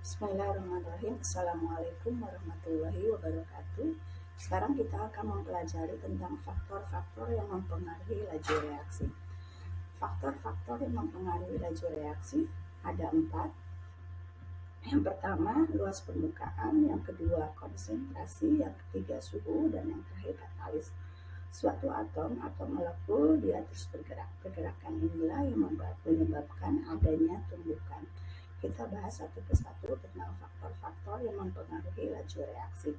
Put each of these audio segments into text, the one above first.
Bismillahirrahmanirrahim. Assalamualaikum warahmatullahi wabarakatuh. Sekarang kita akan mempelajari tentang faktor-faktor yang mempengaruhi laju reaksi. Faktor-faktor yang mempengaruhi laju reaksi ada 4. Yang pertama, luas permukaan. Yang kedua, konsentrasi. Yang ketiga, suhu. Dan yang terakhir, katalis. Suatu atom atau molekul dia terus bergerak. Pergerakan inilah yang menyebabkan adanya tumbukan. Kita bahas satu persatu tentang faktor-faktor yang mempengaruhi laju reaksi.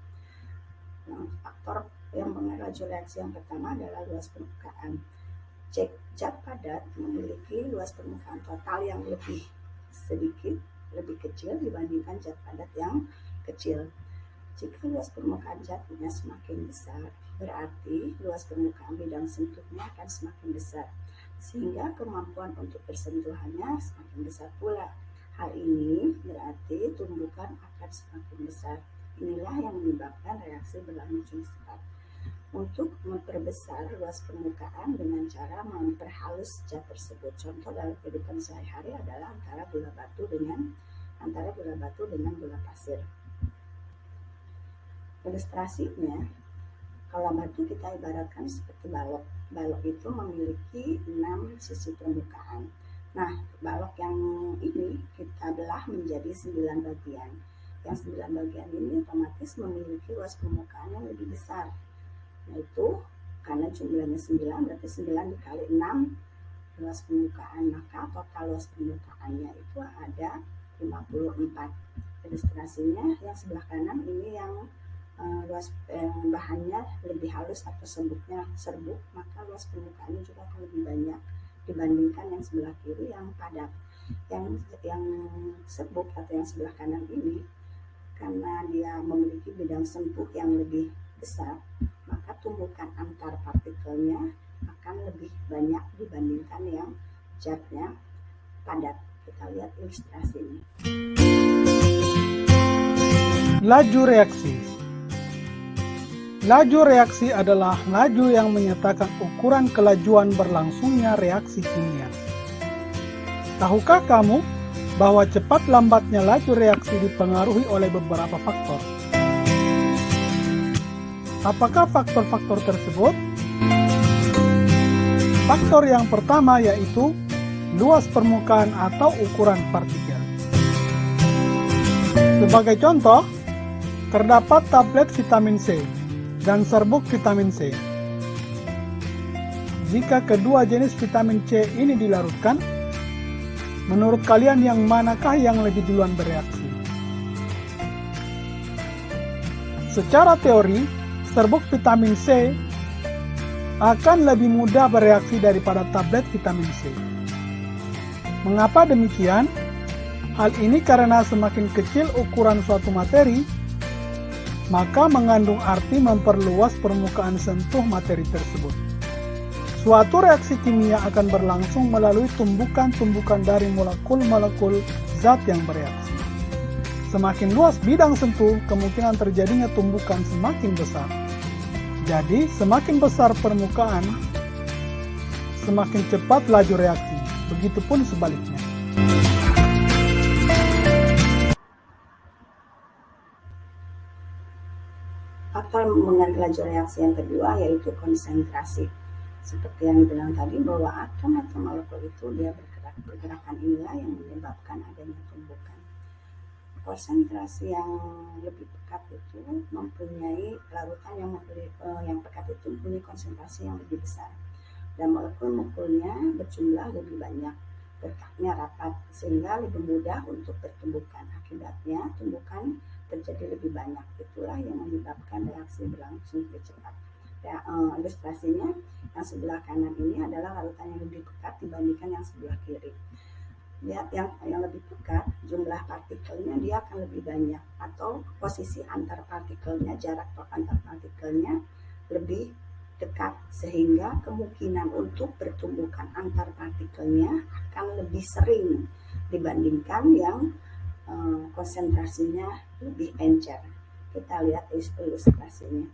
Nah, faktor yang mempengaruhi laju reaksi yang pertama adalah luas permukaan. Zat padat memiliki luas permukaan total yang lebih sedikit, lebih kecil dibandingkan zat padat yang kecil. Jika luas permukaan zatnya semakin besar, berarti luas permukaan bidang sentuhnya akan semakin besar, sehingga kemampuan untuk bersentuhannya semakin besar pula. Hal ini berarti tumbukan akan semakin besar. Inilah yang menyebabkan reaksi berlangsung cepat. Untuk memperbesar luas permukaan dengan cara memperhalus zat tersebut. Contoh dalam kehidupan sehari-hari adalah antara gula batu dengan gula pasir. Ilustrasinya, kalau batu kita ibaratkan seperti balok. Balok itu memiliki 6 sisi permukaan. Nah, balok yang ini kita belah menjadi 9 bagian. Yang 9 bagian ini otomatis memiliki luas permukaan yang lebih besar. Nah, itu karena jumlahnya 9, berarti 9 dikali 6 luas permukaan. Maka total luas permukaannya itu ada 54. Ilustrasinya yang sebelah kanan ini yang luas bahannya lebih halus atau serbuk, maka luas permukaannya juga akan lebih banyak dibandingkan yang sebelah kiri yang padat. Yang serbuk atau yang sebelah kanan ini karena dia memiliki bidang sempuk yang lebih besar, maka tumbukan antar partikelnya akan lebih banyak dibandingkan yang zatnya padat. Kita lihat ilustrasinya. Laju reaksi. Laju reaksi adalah laju yang menyatakan ukuran kelajuan berlangsungnya reaksi kimia. Tahukah kamu bahwa cepat lambatnya laju reaksi dipengaruhi oleh beberapa faktor? Apakah faktor-faktor tersebut? Faktor yang pertama yaitu luas permukaan atau ukuran partikel. Sebagai contoh, terdapat tablet vitamin C dan serbuk vitamin C. Jika kedua jenis vitamin C ini dilarutkan, menurut kalian yang manakah yang lebih duluan bereaksi? Secara teori, serbuk vitamin C akan lebih mudah bereaksi daripada tablet vitamin C. Mengapa demikian? Hal ini karena semakin kecil ukuran suatu materi, maka mengandung arti memperluas permukaan sentuh materi tersebut. Suatu reaksi kimia akan berlangsung melalui tumbukan-tumbukan dari molekul-molekul zat yang bereaksi. Semakin luas bidang sentuh, kemungkinan terjadinya tumbukan semakin besar. Jadi, semakin besar permukaan, semakin cepat laju reaksi. Begitupun sebaliknya. Faktor yang mempengaruhi laju reaksi yang kedua yaitu konsentrasi. Seperti yang dibilang tadi bahwa atom atau molekul itu dia bergerak. Pergerakan inilah yang menyebabkan adanya tumbukan. Konsentrasi yang lebih pekat itu mempunyai larutan yang pekat itu mempunyai konsentrasi yang lebih besar. Dan molekul-molekulnya berjumlah lebih banyak. Dekatnya rapat sehingga lebih mudah untuk bertumbukan. Akibatnya tumbukan terjadi lebih banyak. Itulah yang menyebabkan reaksi berlangsung lebih cepat. Ya, ilustrasinya yang sebelah kanan ini adalah larutan yang lebih pekat dibandingkan yang sebelah kiri. Ya, yang lebih pekat jumlah partikelnya dia akan lebih banyak, atau posisi antar partikelnya, jarak antar partikelnya lebih dekat, sehingga kemungkinan untuk pertumbukan antar partikelnya akan lebih sering dibandingkan yang konsentrasinya lebih encer. Kita lihat ilustrasinya.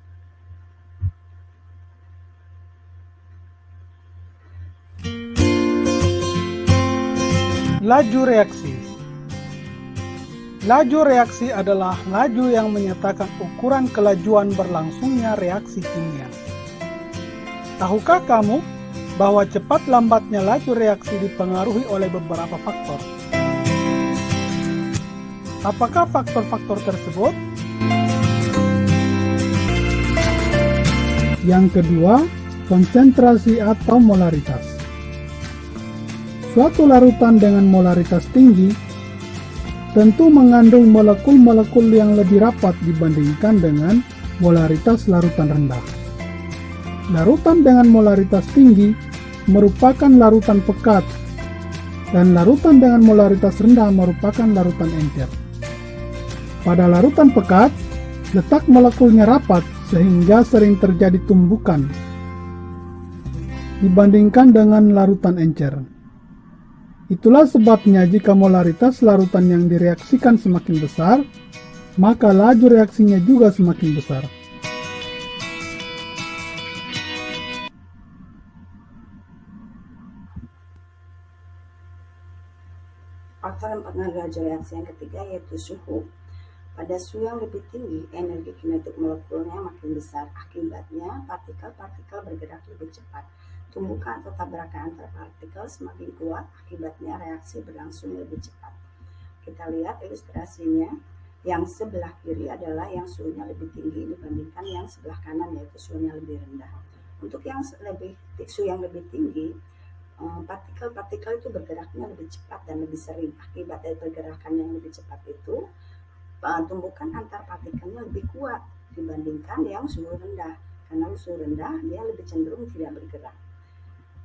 Laju reaksi. Laju reaksi adalah laju yang menyatakan ukuran kelajuan berlangsungnya reaksi kimia. Tahukah kamu bahwa cepat lambatnya laju reaksi dipengaruhi oleh beberapa faktor? Apakah faktor-faktor tersebut? Yang kedua, konsentrasi atau molaritas. Suatu larutan dengan molaritas tinggi tentu mengandung molekul-molekul yang lebih rapat dibandingkan dengan molaritas larutan rendah. Larutan dengan molaritas tinggi merupakan larutan pekat, dan larutan dengan molaritas rendah merupakan larutan encer. Pada larutan pekat, letak molekulnya rapat sehingga sering terjadi tumbukan dibandingkan dengan larutan encer. Itulah sebabnya jika molaritas larutan yang direaksikan semakin besar, maka laju reaksinya juga semakin besar. Faktor yang mempengaruhi laju reaksi yang ketiga yaitu suhu. Pada suhu yang lebih tinggi, energi kinetik molekulnya makin besar. Akibatnya, partikel-partikel bergerak lebih cepat. Tumbukan atau tabrakan antar partikel semakin kuat, akibatnya reaksi berlangsung lebih cepat. Kita lihat ilustrasinya, yang sebelah kiri adalah yang suhunya lebih tinggi dibandingkan yang sebelah kanan yaitu suhunya lebih rendah. Untuk yang suhu yang lebih tinggi, partikel-partikel itu bergeraknya lebih cepat dan lebih sering. Akibat dari pergerakan yang lebih cepat itu, tumbukan antar partikelnya lebih kuat dibandingkan yang suhu rendah. Karena suhu rendah dia lebih cenderung tidak bergerak.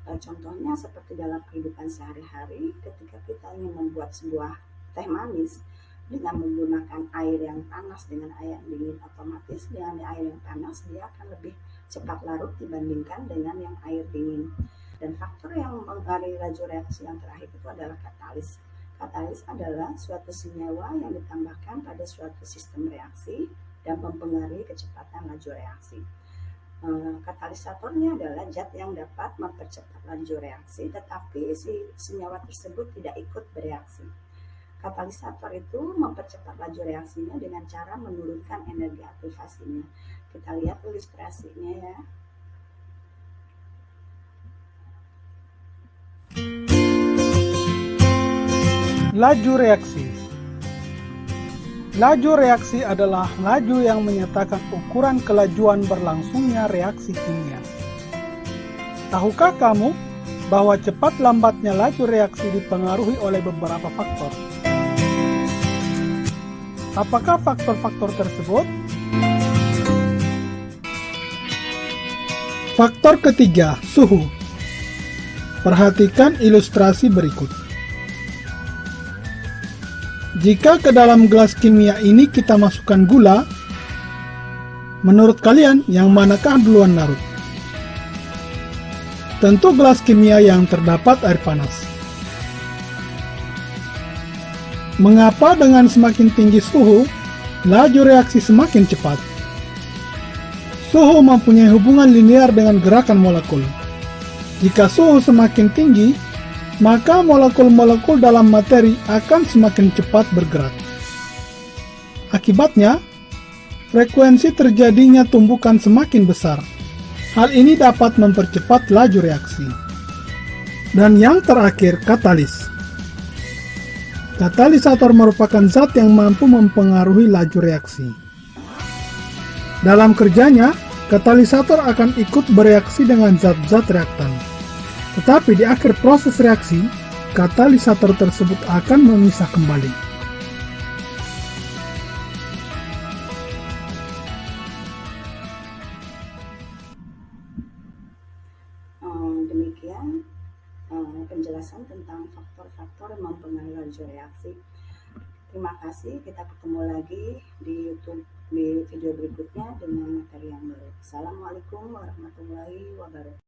Contohnya seperti dalam kehidupan sehari-hari, ketika kita ingin membuat sebuah teh manis dengan menggunakan air yang panas dengan air yang dingin, otomatis dengan air yang panas dia akan lebih cepat larut dibandingkan dengan yang air dingin. Dan faktor yang mempengaruhi laju reaksi yang terakhir itu adalah katalis. Katalis adalah suatu senyawa yang ditambahkan pada suatu sistem reaksi dan mempengaruhi kecepatan laju reaksi. Katalisatornya adalah zat yang dapat mempercepat laju reaksi, tetapi si senyawa tersebut tidak ikut bereaksi. Katalisator itu mempercepat laju reaksinya dengan cara menurunkan energi aktivasinya. Kita lihat ilustrasinya ya. Laju reaksi. Laju reaksi adalah laju yang menyatakan ukuran kelajuan berlangsungnya reaksi kimia. Tahukah kamu bahwa cepat lambatnya laju reaksi dipengaruhi oleh beberapa faktor? Apakah faktor-faktor tersebut? Faktor ketiga, suhu. Perhatikan ilustrasi berikut. Jika ke dalam gelas kimia ini kita masukkan gula, menurut kalian yang manakah duluan larut? Tentu gelas kimia yang terdapat air panas. Mengapa dengan semakin tinggi suhu, laju reaksi semakin cepat? Suhu mempunyai hubungan linear dengan gerakan molekul. Jika suhu semakin tinggi, maka molekul-molekul dalam materi akan semakin cepat bergerak. Akibatnya, frekuensi terjadinya tumbukan semakin besar. Hal ini dapat mempercepat laju reaksi. Dan yang terakhir, katalis. Katalisator merupakan zat yang mampu mempengaruhi laju reaksi. Dalam kerjanya, katalisator akan ikut bereaksi dengan zat-zat reaktan. Tetapi di akhir proses reaksi, katalisator tersebut akan memisah kembali. Demikian penjelasan tentang faktor-faktor yang mempengaruhi laju reaksi. Terima kasih, kita ketemu lagi di YouTube di video berikutnya dengan materi yang baru. Assalamualaikum warahmatullahi wabarakatuh.